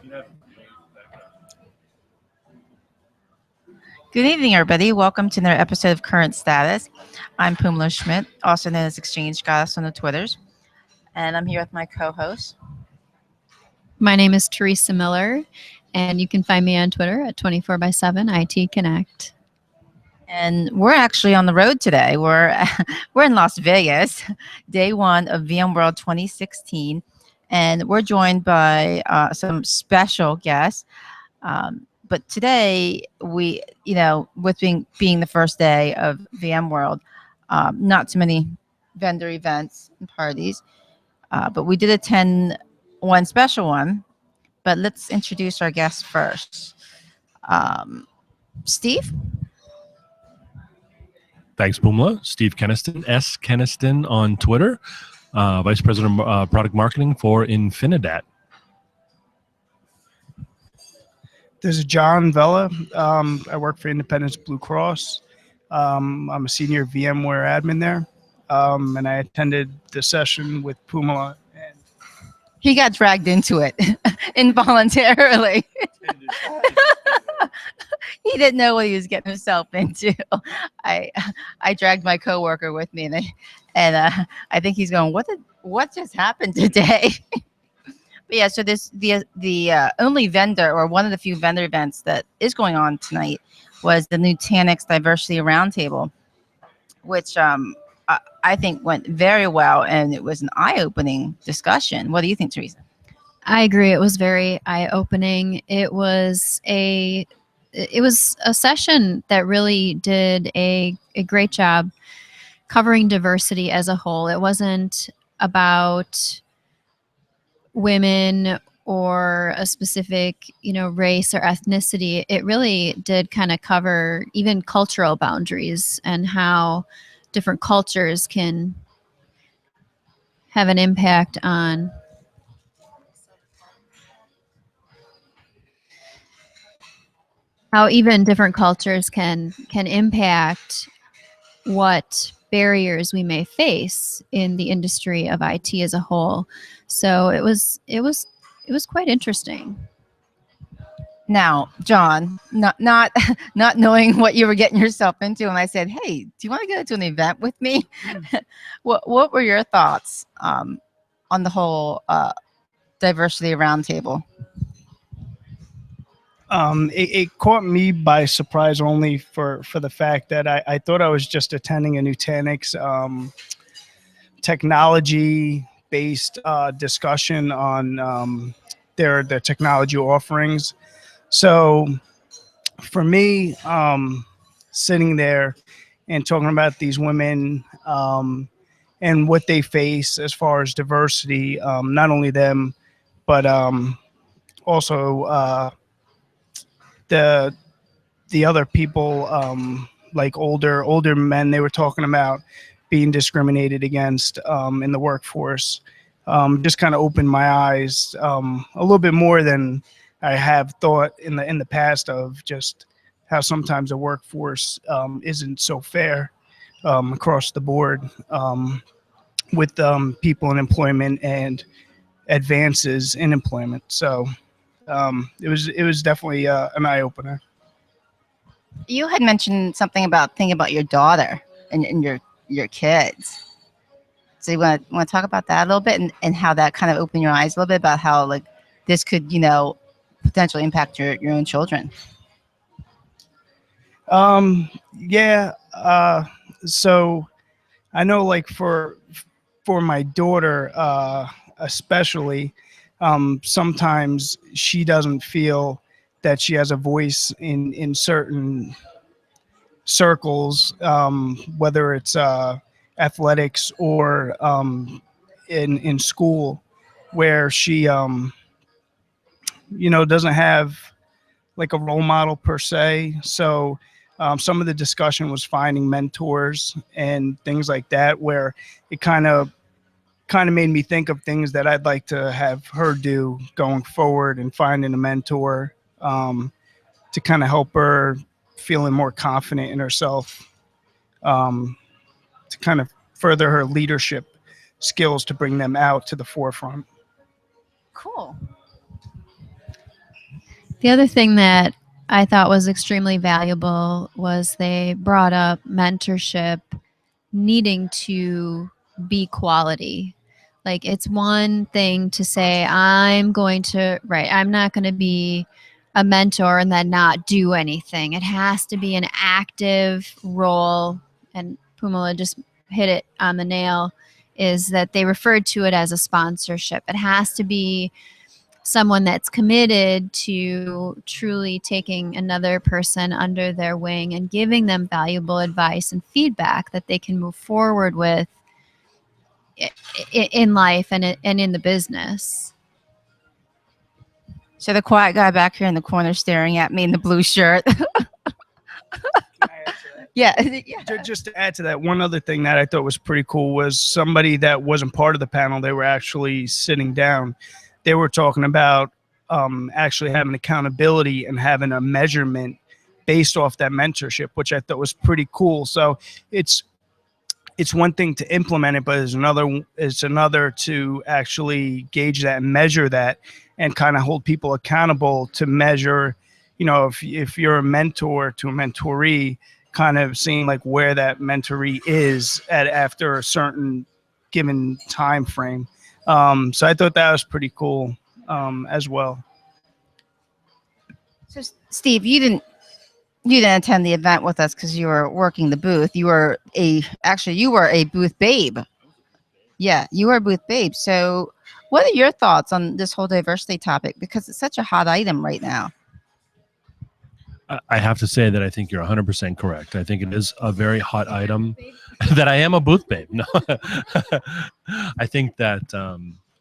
Good evening, everybody. Welcome to another episode of Current Status. I'm Pumla Schmidt, also known as Exchange Goddess on the Twitters, and I'm here with my co-host. My name is Teresa Miller, and you can find me on Twitter at 24/7 IT Connect. And we're actually on the road today. We're in Las Vegas, day one of vmworld 2016, and we're joined by some special guests. But today, with being the first day of VMworld, not too many vendor events and parties, but we did attend one special one. But let's introduce our guests first. Steve? Thanks, Pumla. Steve Keniston, S. Keniston on Twitter, Vice President of Product Marketing for Infinidat. This is John Vella. I work for Independence Blue Cross. I'm a senior VMware admin there, and I attended the session with Pumla. And he got dragged into it involuntarily. He didn't know what he was getting himself into. I dragged my coworker with me, and I think he's going, what just happened today? But yeah, so the only vendor, or one of the few vendor events that is going on tonight, was the Nutanix Diversity Roundtable, which I think went very well, and it was an eye-opening discussion. What do you think, Teresa? I agree. It was very eye-opening. It was a session that really did a great job covering diversity as a whole. It wasn't about women or a specific, race or ethnicity. It really did kind of cover even cultural boundaries and how different cultures can have an impact on how even different cultures can impact what barriers we may face in the industry of IT as a whole. So it was quite interesting. Now, John, not knowing what you were getting yourself into, and I said, "Hey, do you want to go to an event with me?" What were your thoughts on the whole diversity roundtable? It caught me by surprise only for the fact that I thought I was just attending a Nutanix technology-based discussion on their technology offerings. So for me, sitting there and talking about these women and what they face as far as diversity, not only them, but also the other people, like older men, they were talking about being discriminated against in the workforce. Just kind of opened my eyes a little bit more than I have thought in the past, of just how sometimes the workforce isn't so fair across the board with people in employment and advances in employment. So it was definitely an eye opener. You had mentioned something about thinking about your daughter and your kids. So you want to talk about that a little bit, and how that kind of opened your eyes a little bit about how this could potentially impact your own children. Yeah. So I know, for my daughter especially, sometimes she doesn't feel that she has a voice in certain circles, whether it's athletics or in school, where she doesn't have like a role model per se. So some of the discussion was finding mentors and things like that, where it kind of made me think of things that I'd like to have her do going forward, and finding a mentor to kind of help her feeling more confident in herself, to kind of further her leadership skills, to bring them out to the forefront. Cool. The other thing that I thought was extremely valuable was they brought up mentorship needing to be quality. Like, it's one thing to say, I'm not going to be a mentor and then not do anything. It has to be an active role. And Pumala just hit it on the nail, is that they referred to it as a sponsorship. It has to be someone that's committed to truly taking another person under their wing and giving them valuable advice and feedback that they can move forward with in life and in the business. So the quiet guy back here in the corner staring at me in the blue shirt. Yeah. Just to add to that, one other thing that I thought was pretty cool was somebody that wasn't part of the panel. They were actually sitting down. They were talking about actually having accountability and having a measurement based off that mentorship, which I thought was pretty cool. So it's one thing to implement it, but it's another to actually gauge that and measure that and kind of hold people accountable to measure, if you're a mentor to a mentoree, kind of seeing like where that mentoree is after a certain given time frame. So I thought that was pretty cool as well. So Steve, you didn't attend the event with us because you were working the booth. You were a booth babe. Yeah, you were a booth babe. So what are your thoughts on this whole diversity topic? Because it's such a hot item right now. I have to say that I think you're 100% correct. I think it is a very hot item. That I am a booth babe. No, I think that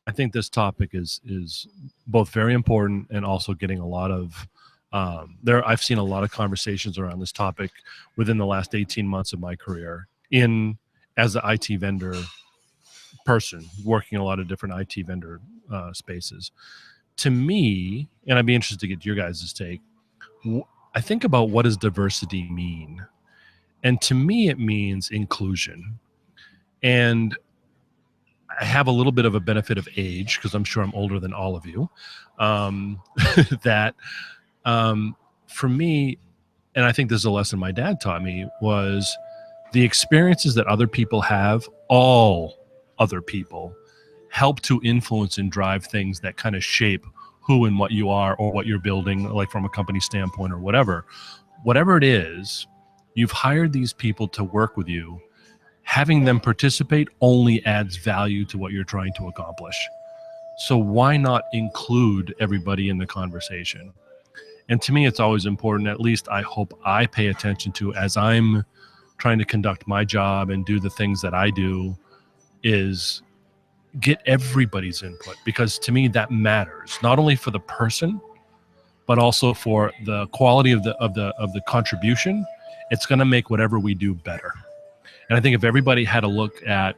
I think this topic is both very important and also getting a lot of I've seen a lot of conversations around this topic within the last 18 months of my career as an IT vendor person, working in a lot of different IT vendor spaces. To me, and I'd be interested to get your guys' take, I think about what does diversity mean? And to me, it means inclusion. And I have a little bit of a benefit of age because I'm sure I'm older than all of you. That for me, and I think this is a lesson my dad taught me, was the experiences that other people have, all other people, help to influence and drive things that kind of shape who and what you are or what you're building, like from a company standpoint or whatever it is. You've hired these people to work with you. Having them participate only adds value to what you're trying to accomplish. So why not include everybody in the conversation? And to me, it's always important, at least I hope I pay attention to as I'm trying to conduct my job and do the things that I do, is get everybody's input, because to me that matters, not only for the person, but also for the quality of the contribution. It's going to make whatever we do better. And I think if everybody had a look at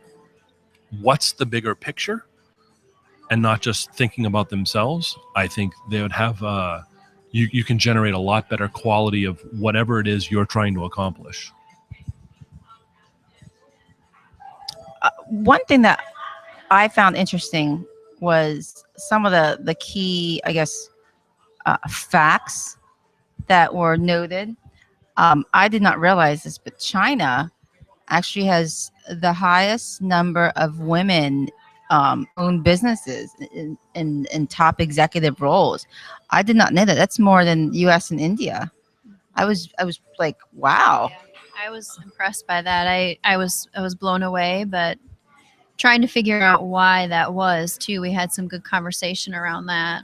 what's the bigger picture and not just thinking about themselves, I think they would have you can generate a lot better quality of whatever it is you're trying to accomplish. One thing that I found interesting was some of the key, I guess, facts that were noted. I did not realize this, but China actually has the highest number of women own businesses in top executive roles. I did not know that. That's more than U.S. and India. I was like, wow. Yeah, I was impressed by that. I was blown away, but trying to figure out why that was too. We had some good conversation around that.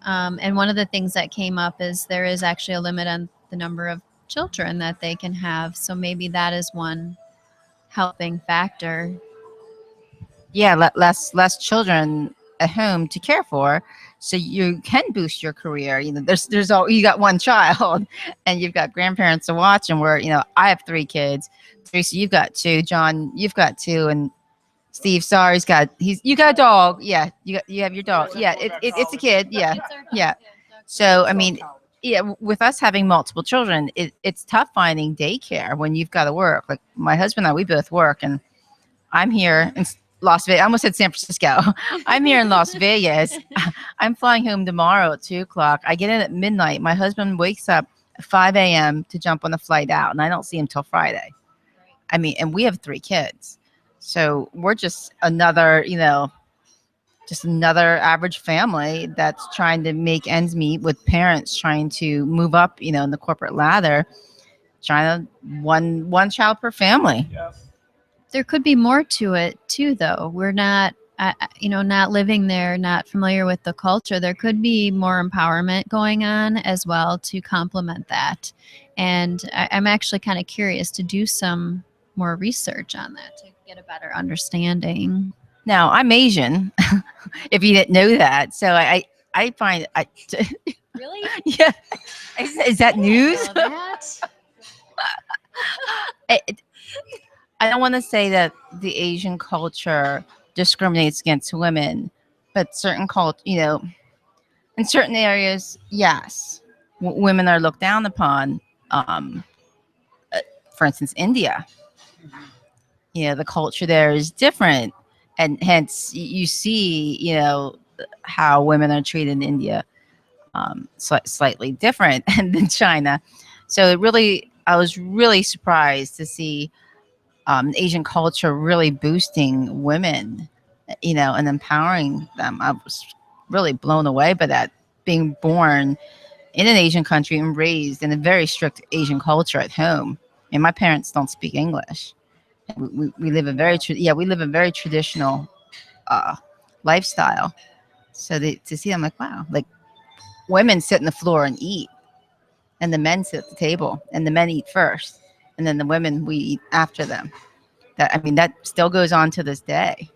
And one of the things that came up is there is actually a limit on the number of children that they can have. So maybe that is one helping factor. Yeah, less children at home to care for, so you can boost your career. There's all, you got one child and you've got grandparents to watch, and I have 3 kids. Teresa, you've got 2. John, you've got 2, and Steve, sorry, you got a dog. Yeah, you have your dog. Yeah, it's a kid. Yeah, yeah. So I mean, yeah, with us having multiple children, it's tough finding daycare when you've got to work. Like my husband and I, we both work, and I'm here, and Las Vegas. I almost said San Francisco. I'm here in Las Vegas. I'm flying home tomorrow at 2 o'clock. I get in at midnight. My husband wakes up at 5 a.m. to jump on the flight out, and I don't see him till Friday. I mean, and we have 3 kids. So we're just another, just another average family that's trying to make ends meet, with parents trying to move up, in the corporate ladder, trying to one child per family. Yeah. There could be more to it too, though. We're not, not living there, not familiar with the culture. There could be more empowerment going on as well to complement that. And I'm actually kind of curious to do some more research on that to get a better understanding. Now, I'm Asian, if you didn't know that. So I find, Really? yeah, is that news? I don't want to say that the Asian culture discriminates against women, but in certain areas, yes, women are looked down upon. For instance, India. The culture there is different, and hence you see, how women are treated in India, slightly different than China. So I was really surprised to see Asian culture really boosting women, and empowering them. I was really blown away by that, being born in an Asian country and raised in a very strict Asian culture at home. And my parents don't speak English. We live a very traditional lifestyle. So to see, I'm like, wow, like women sit on the floor and eat, and the men sit at the table, and the men eat first, and then the women, we eat after them. That still goes on to this day.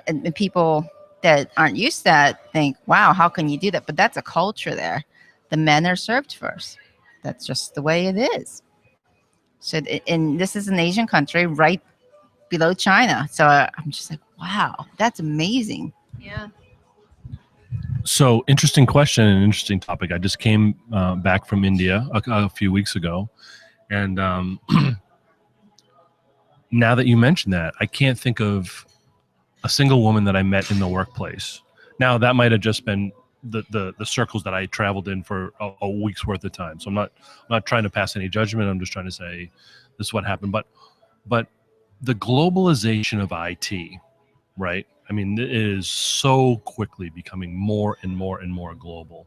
And people that aren't used to that think, wow, how can you do that? But that's a culture there. The men are served first. That's just the way it is. So, and this is an Asian country right below China. So I'm just like, wow, that's amazing. Yeah. So interesting question and interesting topic. I just came back from India a few weeks ago, and now that you mention that, I can't think of a single woman that I met in the workplace. Now that might have just been the circles that I traveled in for a week's worth of time. So I'm not trying to pass any judgment. I'm just trying to say this is what happened. But the globalization of IT, right? I mean, it is so quickly becoming more and more and more global.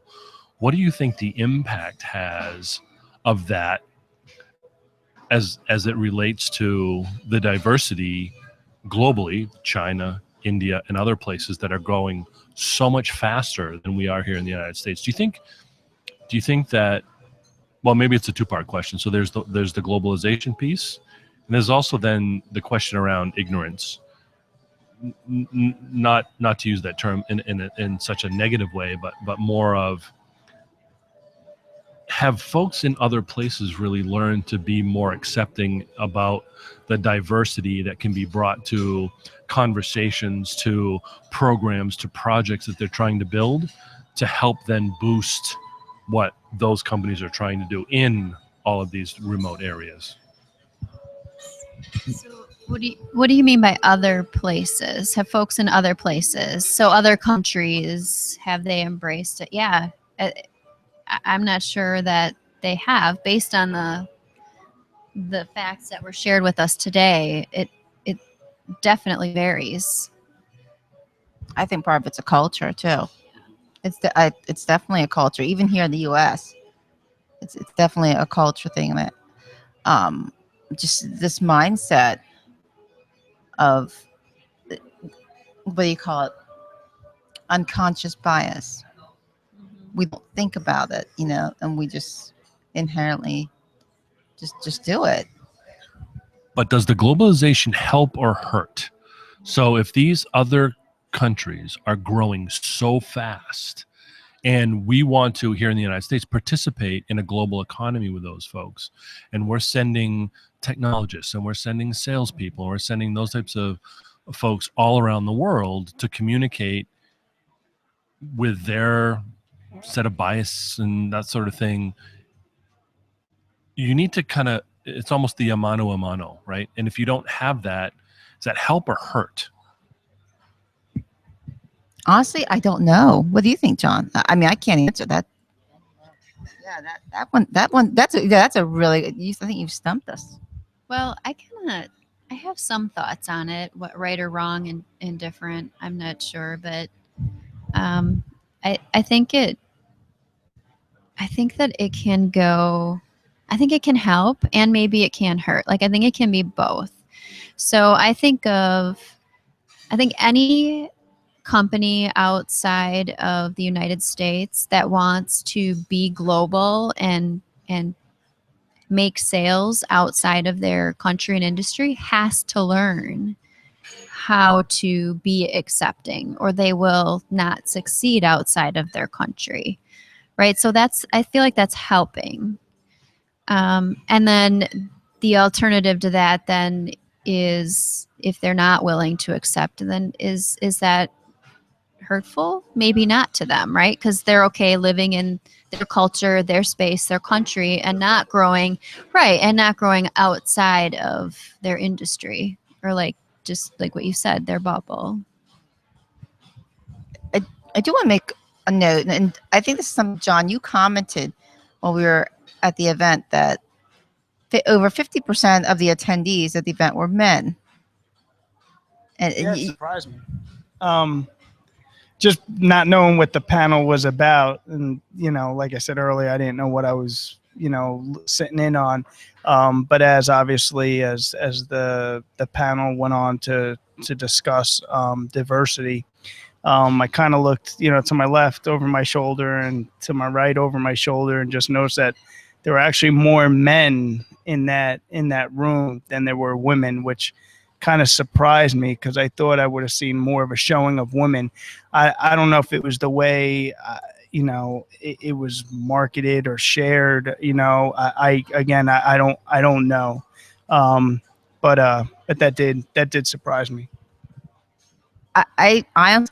What do you think the impact has of that as it relates to the diversity globally, China, India, and other places that are growing so much faster than we are here in the United States? Do you think that, well, maybe it's a two-part question. So there's the globalization piece, and there's also then the question around ignorance. Not to use that term in such a negative way, but more of, have folks in other places really learned to be more accepting about the diversity that can be brought to conversations, to programs, to projects that they're trying to build to help then boost what those companies are trying to do in all of these remote areas? So what do you mean by other places? Have folks in other places, so other countries, have they embraced it? Yeah. I'm not sure that they have, based on the facts that were shared with us today. It definitely varies. I think part of it's a culture too. It's definitely a culture. Even here in the U.S., it's definitely a culture thing, that just this mindset of, what do you call it, unconscious bias. We don't think about it, and we just inherently just do it. But does the globalization help or hurt? So if these other countries are growing so fast, and we want to, here in the United States, participate in a global economy with those folks, and we're sending technologists, and we're sending salespeople, and we're sending those types of folks all around the world to communicate with their set of bias and that sort of thing, you need to kind of, it's almost the a mano, right? And if you don't have that, Does that help or hurt? Honestly, I don't know. What do you think, John? I mean, I can't answer that. Yeah, that's a really. I think you've stumped us. Well, I have some thoughts on it, what right or wrong and indifferent. I'm not sure, but um, I think that it can go. I think it can help, and maybe it can hurt. Like I think it can be both. So I think any company outside of the United States that wants to be global and make sales outside of their country and industry has to learn how to be accepting, or they will not succeed outside of their country, right? So I feel like that's helping. And then the alternative to that then is, if they're not willing to accept, then is that hurtful? Maybe not to them, right? Because they're okay living in their culture, their space, their country, and not growing, right, and not growing outside of their industry, or like just like what you said, their bubble. I do want to make a note, and I think this is something, John, you commented while we were at the event, that over 50% of the attendees at the event were men. And Yeah, it surprised me. Just not knowing what the panel was about, and like I said earlier, I didn't know what I was sitting in on. But as obviously as the panel went on to discuss diversity, I kind of looked to my left over my shoulder and to my right over my shoulder, and just noticed that there were actually more men in that room than there were women, which kind of surprised me, because I thought I would have seen more of a showing of women. I don't know if it was the way it was marketed or shared. I don't know. But that did surprise me. I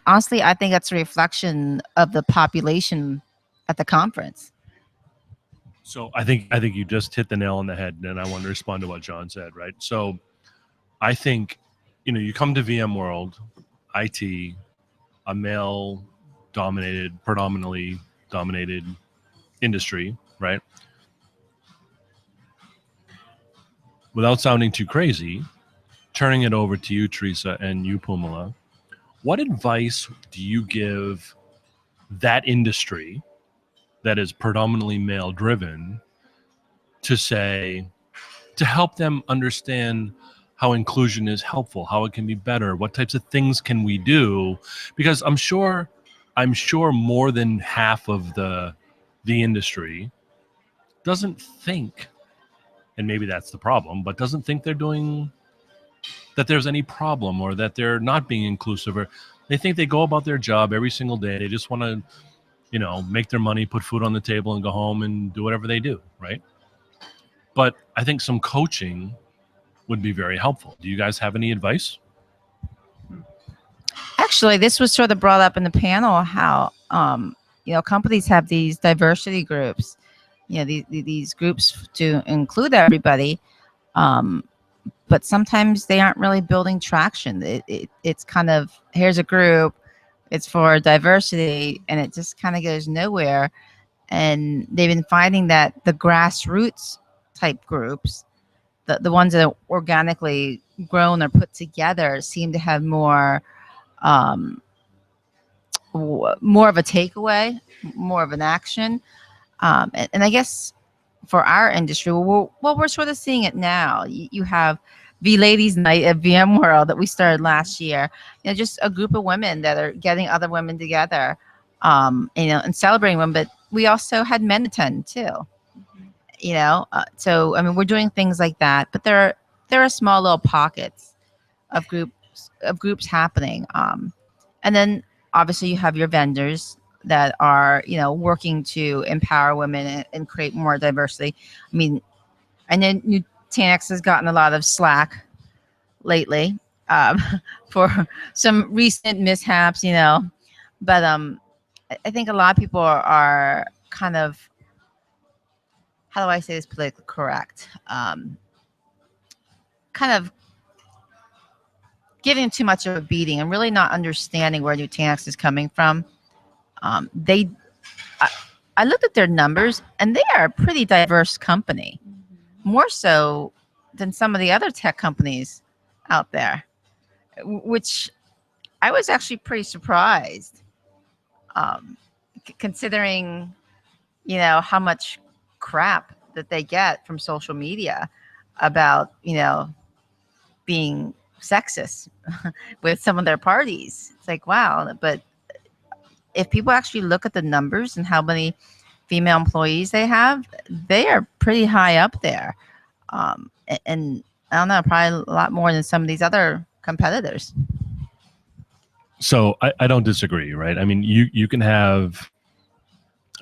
honestly, I think that's a reflection of the population at the conference. So I think you just hit the nail on the head, and I want to respond to what John said, right? So I think, you come to VMworld, IT, a male predominantly dominated industry, right? Without sounding too crazy, turning it over to you, Teresa, and you, Pumala, what advice do you give that industry that is predominantly male driven to help them understand how inclusion is helpful, how it can be better, what types of things can we do? Because I'm sure more than half of the industry doesn't think, and maybe that's the problem, but doesn't think that there's any problem, or that they're not being inclusive, or they think they go about their job every single day. They just want to, make their money, put food on the table, and go home and do whatever they do, right? But I think some coaching would be very helpful. Do you guys have any advice? Actually, this was sort of brought up in the panel, how companies have these diversity groups, these groups to include everybody, but sometimes they aren't really building traction. It's kind of, here's a group, it's for diversity, and it just kind of goes nowhere. And they've been finding that the grassroots type groups, the ones that are organically grown or put together, seem to have more of a takeaway, more of an action. And I guess for our industry, we're sort of seeing it now. You have V Ladies Night at VMworld that we started last year. Just a group of women that are getting other women together, and celebrating women. But we also had men attend too. So I mean, we're doing things like that. But there are small little pockets of groups happening. And then obviously you have your vendors that are, working to empower women and create more diversity. I mean, and then Nutanix has gotten a lot of slack lately, for some recent mishaps, but I think a lot of people are kind of, how do I say this politically correct? Kind of giving too much of a beating and really not understanding where Nutanix is coming from. They, I looked at their numbers, and they are a pretty diverse company, more so than some of the other tech companies out there, which I was actually pretty surprised, considering, how much crap that they get from social media about, being sexist with some of their parties. It's like, wow. But if people actually look at the numbers and how many female employees they have, they are pretty high up there. And I don't know, probably a lot more than some of these other competitors. So I don't disagree, right? I mean, you can have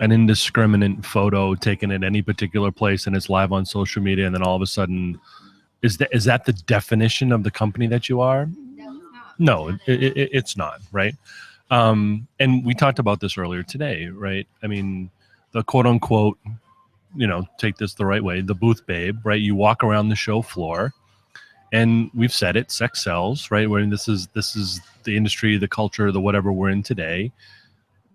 an indiscriminate photo taken at any particular place and it's live on social media, and then all of a sudden, is that the definition of the company that you are? No, it's not, right? And we talked about this earlier today, right? I mean, the quote unquote, take this the right way, the booth babe, right? You walk around the show floor, and we've said it, sex sells, right? Where this is the industry, the culture, the whatever we're in today.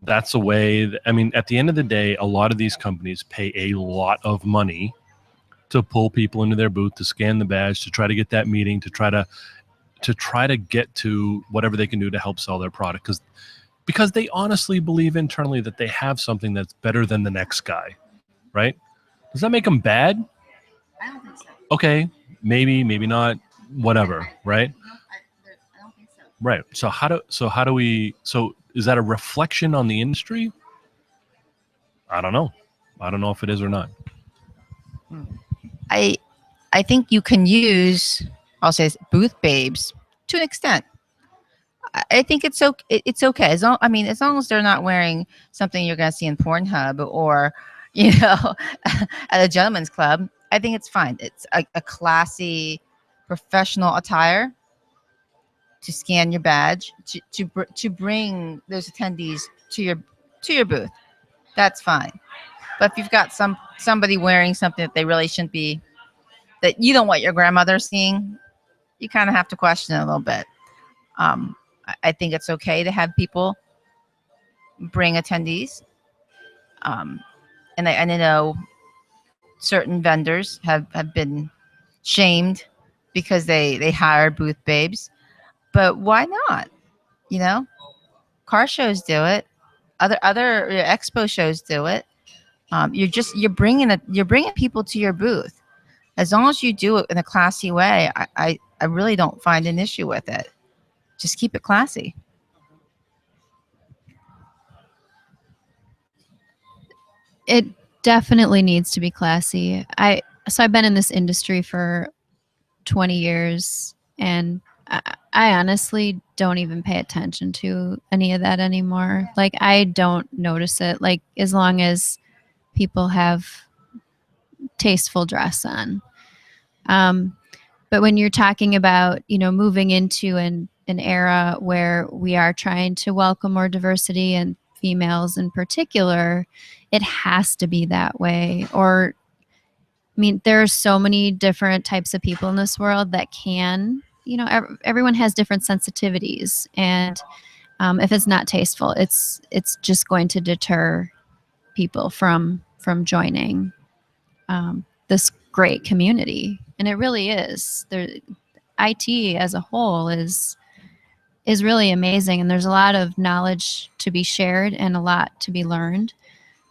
That's a way. I mean, at the end of the day, a lot of these companies pay a lot of money to pull people into their booth, to scan the badge, to try to get that meeting, to try to get to whatever they can do to help sell their product, because they honestly believe internally that they have something that's better than the next guy, right? Does that make them bad? I don't think so. Okay, maybe not, whatever, right? I don't think so. Right. So how do we? So is that a reflection on the industry? I don't know. I don't know if it is or not. I think you can use, I'll say, booth babes to an extent. I think it's okay. It's okay as long as they're not wearing something you're going to see in Pornhub or, at a gentleman's club. I think it's fine. It's a classy, professional attire to scan your badge to bring those attendees to your booth. That's fine. But if you've got somebody wearing something that they really shouldn't be, that you don't want your grandmother seeing, you kind of have to question it a little bit. I think it's okay to have people bring attendees. And I know certain vendors have been shamed because they hire booth babes, but why not? Car shows do it. Other expo shows do it. You're bringing people to your booth. As long as you do it in a classy way, I really don't find an issue with it. Just keep it classy. It definitely needs to be classy. I've been in this industry for 20 years, and I honestly don't even pay attention to any of that anymore. Like, I don't notice it. Like, as long as people have tasteful dress on. But when you're talking about, moving into an era where we are trying to welcome more diversity, and females in particular, it has to be that way. Or, I mean, there are so many different types of people in this world that can, everyone has different sensitivities. And if it's not tasteful, it's just going to deter people from joining this great community. And it really is. IT as a whole is really amazing, and there's a lot of knowledge to be shared and a lot to be learned.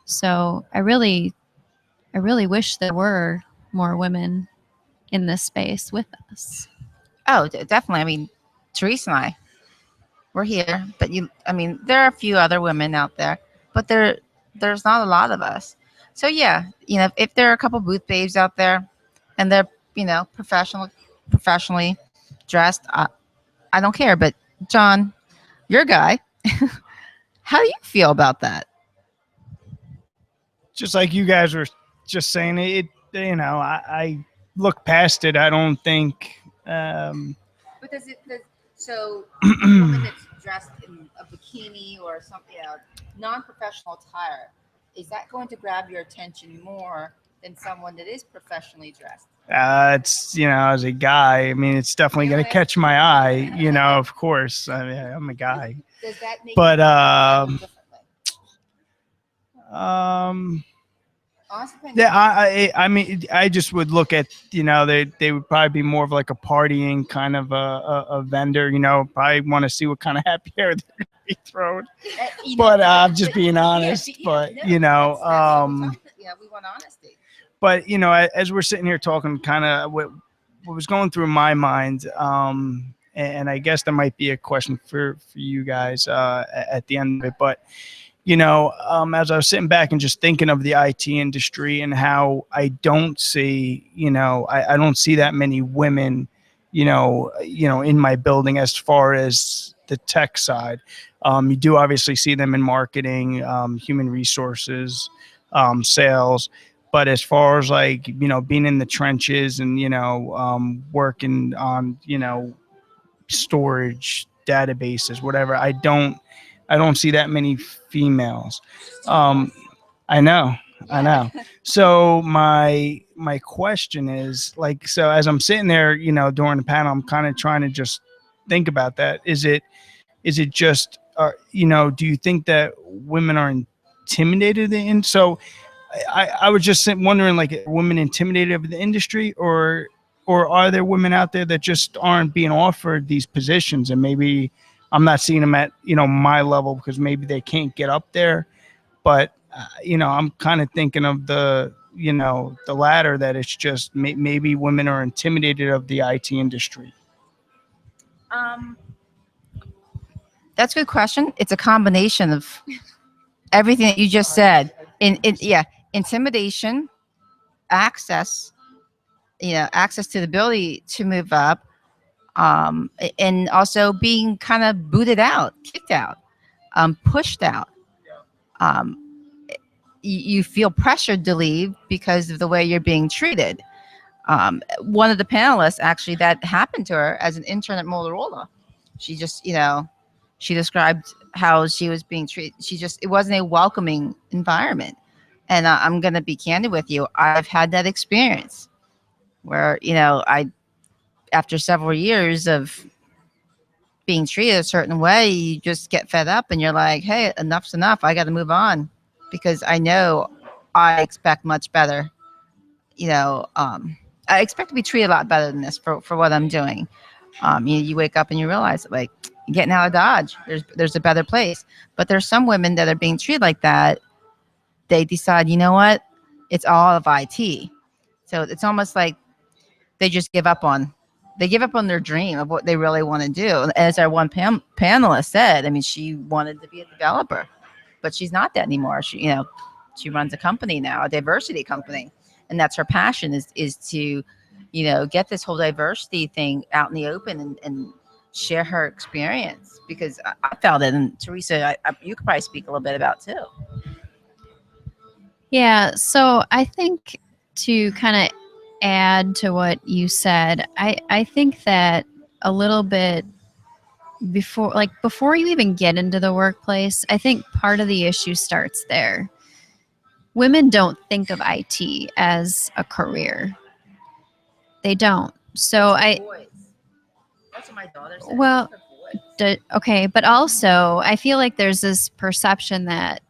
So I really wish there were more women in this space with us. Oh, definitely. I mean, Teresa and I, we're here, but there are a few other women out there, but there's not a lot of us. So yeah, if there are a couple booth babes out there, and they're professionally dressed, I don't care. But John, your guy, how do you feel about that? Just like you guys were just saying, I look past it. I don't think. But so a woman that's dressed in a bikini or something, non-professional attire, is that going to grab your attention more than someone that is professionally dressed? It's, as a guy, I mean, it's definitely going to catch my eye, of course. I mean, I'm a guy. Does that make But, you differently? Honest opinion. yeah, I mean, I just would look at, they would probably be more of like a partying kind of a vendor, probably want to see what kind of happy hair they're going to be thrown. But I'm just being honest. But, that's what we want honesty. But, as we're sitting here talking, kind of what was going through my mind, and I guess there might be a question for you guys at the end of it, but as I was sitting back and just thinking of the IT industry and how I don't see, I don't see that many women, in my building as far as the tech side. You do obviously see them in marketing, human resources, sales. But as far as like, being in the trenches and, working on, storage databases, whatever, I don't see that many females. I know. So my question is, like, so as I'm sitting there, during the panel, I'm kind of trying to just think about that. Is it just, do you think that women are intimidated in? So I was just wondering, like, are women intimidated of the industry, or are there women out there that just aren't being offered these positions, and maybe I'm not seeing them at, my level because maybe they can't get up there. But, I'm kind of thinking of the latter, that it's just maybe women are intimidated of the IT industry. That's a good question. It's a combination of everything that you just said. Intimidation, access, access to the ability to move up, and also being kind of booted out, kicked out, pushed out. You feel pressured to leave because of the way you're being treated. One of the panelists, actually, that happened to her as an intern at Motorola. She just, she described how she was being treated. It wasn't a welcoming environment. And I'm going to be candid with you. I've had that experience where, after several years of being treated a certain way, you just get fed up and you're like, hey, enough's enough. I got to move on, because I know I expect much better. I expect to be treated a lot better than this for what I'm doing. You wake up and you realize, like, getting out of Dodge, there's a better place. But there's some women that are being treated like that. They decide, you know what, it's all of IT. So it's almost like they just give up on their dream of what they really want to do. As our one panelist said, I mean, she wanted to be a developer, but she's not that anymore. She runs a company now, a diversity company, and that's her passion, is to, get this whole diversity thing out in the open and share her experience, because I felt it. And Teresa, you could probably speak a little bit about too. Yeah, so I think, to kind of add to what you said, I think that a little bit before you even get into the workplace, I think part of the issue starts there. Women don't think of IT as a career. They don't. So That's what my daughter said. Well, okay, but also I feel like there's this perception that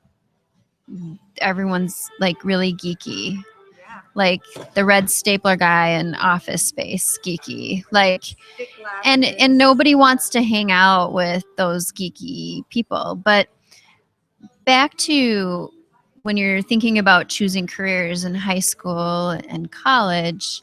everyone's like really geeky. Yeah. Like the red stapler guy in Office Space, geeky. Like, and nobody wants to hang out with those geeky people. But back to when you're thinking about choosing careers in high school and college,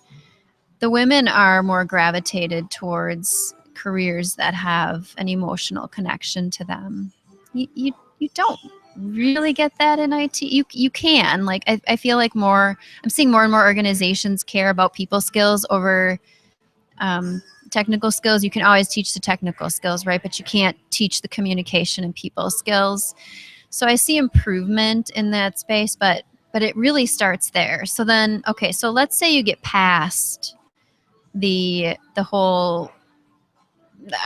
the women are more gravitated towards careers that have an emotional connection to them. You don't really get that in IT. You can, like, I feel like I'm seeing more and more organizations care about people skills over technical skills. You can always teach the technical skills, right? But you can't teach the communication and people skills. So I see improvement in that space, but it really starts there. So then, okay, so let's say you get past the whole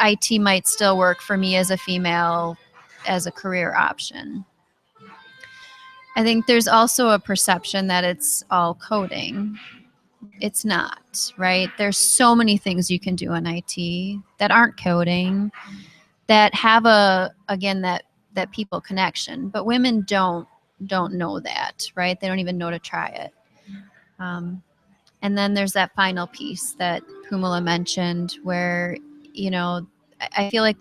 IT might still work for me as a female as a career option. I think there's also a perception that it's all coding. It's not, right? There's so many things you can do in IT that aren't coding, that have that people connection, but women don't know that, right? They don't even know to try it. And then there's that final piece that Pumala mentioned where, I feel like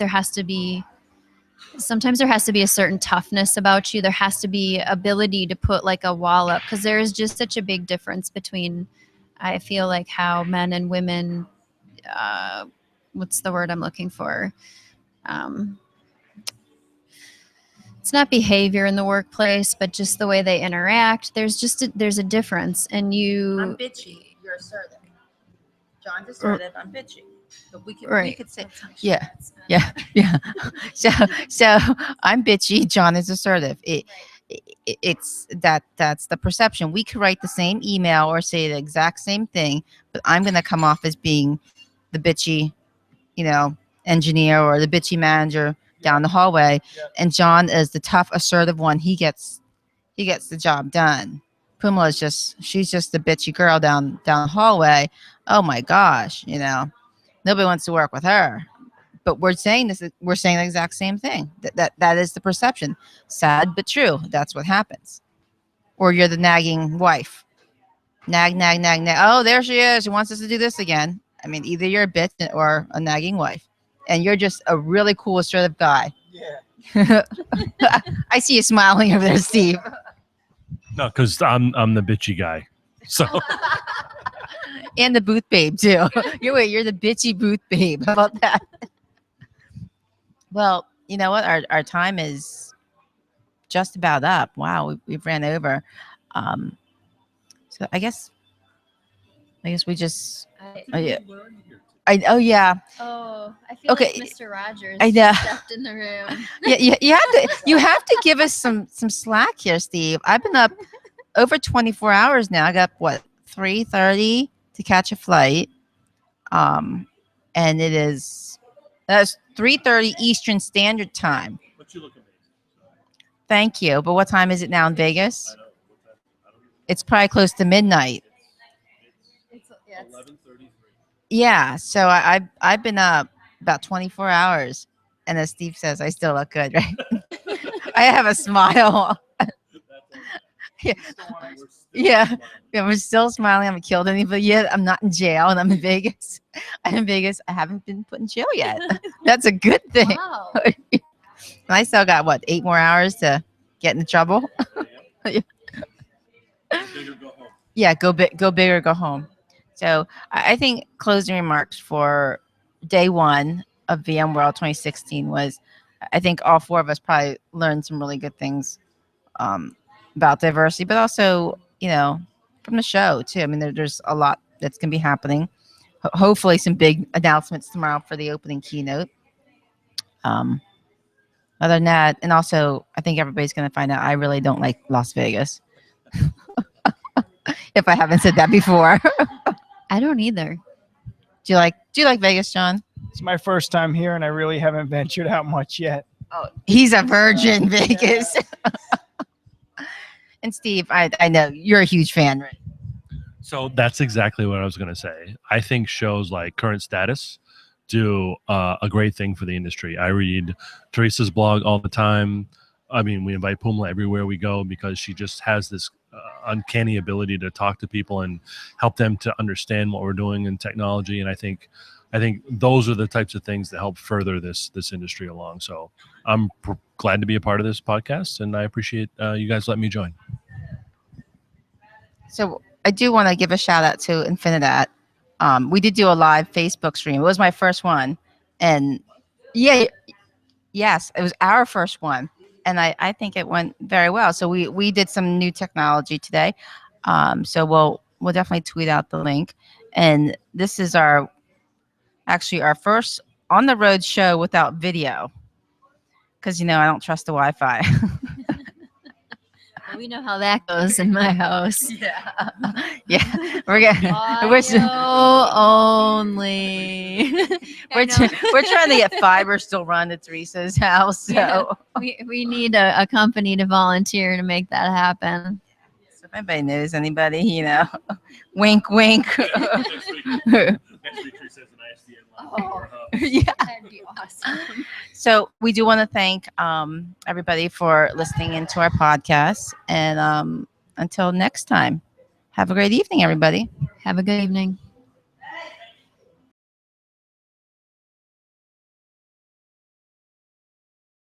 sometimes there has to be a certain toughness about you. There has to be ability to put like a wall up, because there is just such a big difference between, I feel like, how men and women, what's the word I'm looking for? It's not behavior in the workplace, but just the way they interact. There's a difference, and I'm you bitchy. You're assertive. John's assertive. I'm bitchy. But we Right. could say, yeah. So I'm bitchy. John is assertive. It's that's the perception. We could write the same email or say the exact same thing, but I'm going to come off as being the bitchy, engineer or the bitchy manager down the hallway, and John is the tough, assertive one. He gets the job done. Pumla is she's just the bitchy girl down the hallway. Oh my gosh, nobody wants to work with her. But we're saying the exact same thing. That is the perception. Sad but true. That's what happens. Or you're the nagging wife. Nag, nag, nag, nag. Oh, there she is. She wants us to do this again. I mean, either you're a bitch or a nagging wife, and you're just a really cool, assertive guy. Yeah. I see you smiling over there, Steve. No, because I'm the bitchy guy. So And the booth babe too. You're the bitchy booth babe. How about that? Well, you know what? Our time is just about up. Wow, we've ran over. So I guess we just. Oh yeah. Oh yeah. Oh, I feel Okay. like Mr. Rogers I know. stepped in the room. Yeah. You have to give us some slack here, Steve. I've been up over 24 hours now. I got up, what, 3:30 to catch a flight. And that's 3:30 Eastern Standard Time. But you look amazing. Thank you. But what time is it now in Vegas? It's probably close to midnight. It's 11:33. Yeah. So I've been up about 24 hours, and as Steve says, I still look good, right? I have a smile. Yeah. Yeah. We're still smiling. I haven't killed anybody yet. I'm not in jail, and I'm in Vegas. I'm in Vegas. I haven't been put in jail yet. That's a good thing. Wow. I still got, what, 8 more hours to get into trouble? Yeah, go big or go home. So I think closing remarks for day one of VMworld 2016 was, I think all four of us probably learned some really good things about diversity, but also, from the show too. I mean, there's a lot that's going to be happening. Hopefully some big announcements tomorrow for the opening keynote. Other than that, and also I think everybody's going to find out I really don't like Las Vegas. If I haven't said that before. I don't either. Do you like Vegas, John? It's my first time here, and I really haven't ventured out much yet. Oh, he's a virgin, Vegas. And Steve, I know you're a huge fan, right? So that's exactly what I was going to say. I think shows like Current Status do a great thing for the industry. I read Teresa's blog all the time. I mean, we invite Pumla everywhere we go because she just has this uncanny ability to talk to people and help them to understand what we're doing in technology. And I think those are the types of things that help further this industry along. So I'm glad to be a part of this podcast, and I appreciate you guys letting me join. So I do want to give a shout out to Infinidat. We did do a live Facebook stream. It was my first one, and yes, it was our first one, and I think it went very well. So we did some new technology today. So we'll definitely tweet out the link, and this is our first on the road show without video, because I don't trust the Wi-Fi. We know how that goes in my house. Yeah. Yeah. We're getting Audio only. we're trying to get fiber still run to Teresa's house. So, Yeah. We need a company to volunteer to make that happen. so if anybody knows anybody, wink, wink. Yeah. That'd be awesome. So we do want to thank everybody for listening into our podcast. And until next time, have a great evening, everybody. Have a good evening.